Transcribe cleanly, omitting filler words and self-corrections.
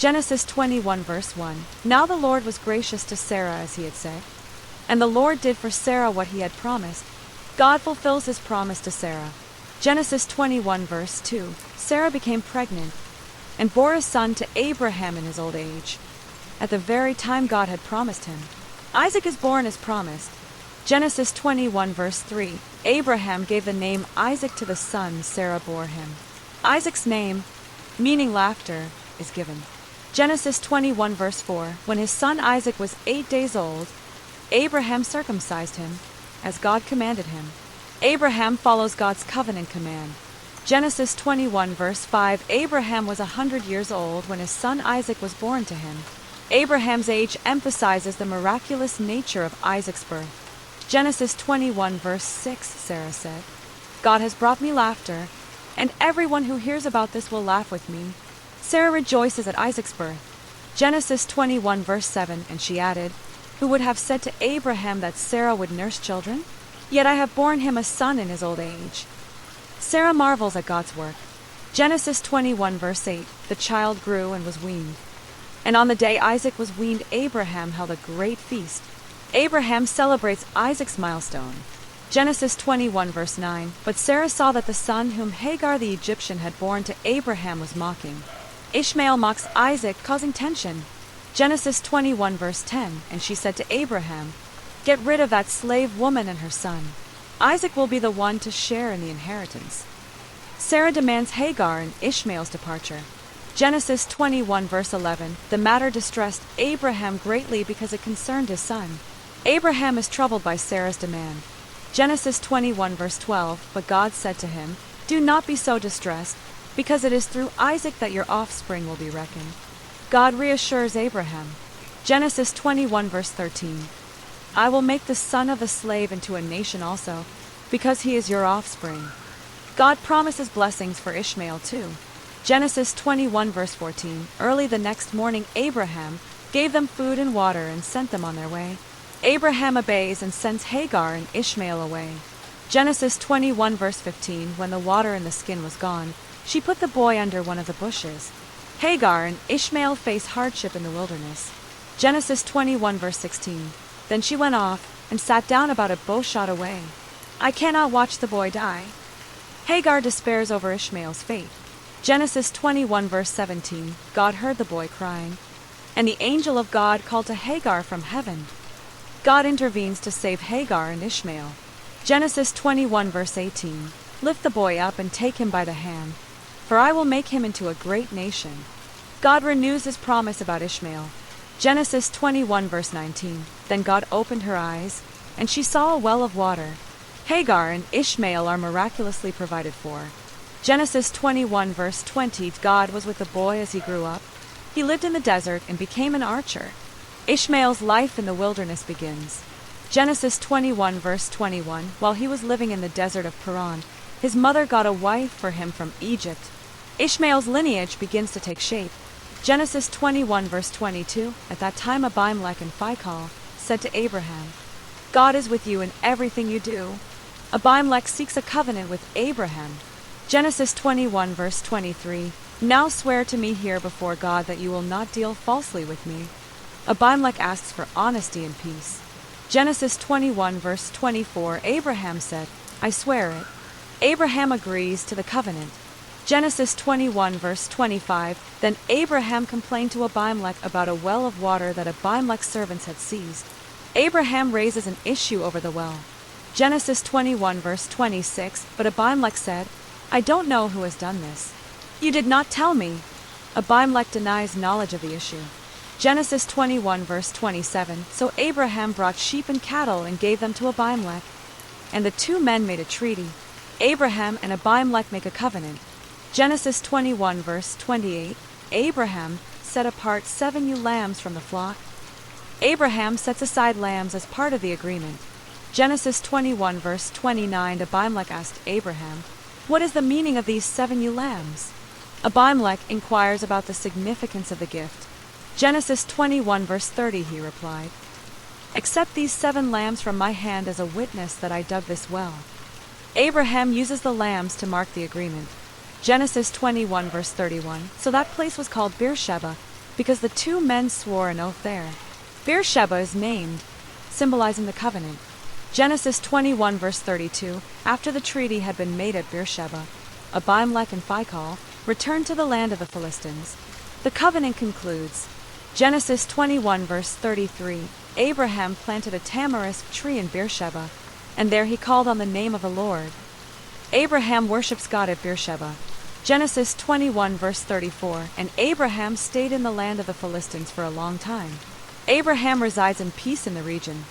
Genesis 21 verse 1. Now the Lord was gracious to Sarah as he had said, and the Lord did for Sarah what he had promised. God fulfills his promise to Sarah. Genesis 21 verse 2. Sarah became pregnant and bore a son to Abraham in his old age, at the very time God had promised him. Isaac is born as promised. Genesis 21 verse 3. Abraham gave the name Isaac to the son Sarah bore him. Isaac's name, meaning laughter, is given. Genesis 21 verse 4. When his son Isaac was 8 days old, Abraham circumcised him, as God commanded him. Abraham follows God's covenant command. Genesis 21 verse 5. Abraham was 100 years old when his son Isaac was born to him. Abraham's age emphasizes the miraculous nature of Isaac's birth. Genesis 21 verse 6. Sarah said, God has brought me laughter, and everyone who hears about this will laugh with me. Sarah rejoices at Isaac's birth. Genesis 21 verse 7. And she added, who would have said to Abraham that Sarah would nurse children? Yet I have borne him a son in his old age. Sarah marvels at God's work. Genesis 21 verse 8. The child grew and was weaned. And on the day Isaac was weaned, Abraham held a great feast. Abraham celebrates Isaac's milestone. Genesis 21 verse 9. But Sarah saw that the son whom Hagar the Egyptian had borne to Abraham was mocking. Ishmael mocks Isaac, causing tension. Genesis 21 verse 10. And she said to Abraham, get rid of that slave woman and her son. Isaac will be the one to share in the inheritance. Sarah demands Hagar and Ishmael's departure. Genesis 21 verse 11. The matter distressed Abraham greatly because it concerned his son. Abraham is troubled by Sarah's demand. Genesis 21 verse 12. But God said to him, do not be so distressed, because it is through Isaac that your offspring will be reckoned. God reassures Abraham. Genesis 21 verse 13. I will make the son of the slave into a nation also, because he is your offspring. God promises blessings for Ishmael too. Genesis 21 verse 14. Early the next morning Abraham gave them food and water and sent them on their way. Abraham obeys and sends Hagar and Ishmael away. Genesis 21 verse 15. When the water in the skin was gone, she put the boy under one of the bushes. Hagar and Ishmael face hardship in the wilderness. Genesis 21 verse 16. Then she went off and sat down about a bow shot away. I cannot watch the boy die. Hagar despairs over Ishmael's fate. Genesis 21 verse 17. God heard the boy crying, and the angel of God called to Hagar from heaven. God intervenes to save Hagar and Ishmael. Genesis 21 verse 18. Lift the boy up and take him by the hand, for I will make him into a great nation. God renews his promise about Ishmael. Genesis 21 verse 19. Then God opened her eyes, and she saw a well of water. Hagar and Ishmael are miraculously provided for. Genesis 21 verse 20. God was with the boy as he grew up. He lived in the desert and became an archer. Ishmael's life in the wilderness begins. Genesis 21 verse 21. While he was living in the desert of Paran, his mother got a wife for him from Egypt. Ishmael's lineage begins to take shape. Genesis 21 verse 22. At that time Abimelech and Phicol said to Abraham, God is with you in everything you do. Abimelech seeks a covenant with Abraham. Genesis 21 verse 23. Now swear to me here before God that you will not deal falsely with me. Abimelech asks for honesty and peace. Genesis 21 verse 24. Abraham said, I swear it. Abraham agrees to the covenant. Genesis 21 verse 25. Then Abraham complained to Abimelech about a well of water that Abimelech's servants had seized. Abraham raises an issue over the well. Genesis 21 verse 26. But Abimelech said, I don't know who has done this. You did not tell me. Abimelech denies knowledge of the issue. Genesis 21 verse 27. So Abraham brought sheep and cattle and gave them to Abimelech, and the two men made a treaty. Abraham and Abimelech make a covenant. Genesis 21 verse 28. Abraham set apart 7 ewe lambs from the flock. Abraham sets aside lambs as part of the agreement. Genesis 21 verse 29. Abimelech asked Abraham, what is the meaning of these 7 ewe lambs? Abimelech inquires about the significance of the gift. Genesis 21 verse 30. He replied, accept these 7 lambs from my hand as a witness that I dug this well. Abraham uses the lambs to mark the agreement. Genesis 21 verse 31. So that place was called Beersheba, because the two men swore an oath there. Beersheba is named, symbolizing the covenant. Genesis 21 verse 32, after the treaty had been made at Beersheba, Abimelech and Phicol returned to the land of the Philistines. The covenant concludes. Genesis 21 verse 33, Abraham planted a tamarisk tree in Beersheba, and there he called on the name of the Lord. Abraham worships God at Beersheba. Genesis 21 verse 34, and Abraham stayed in the land of the Philistines for a long time. Abraham resides in peace in the region.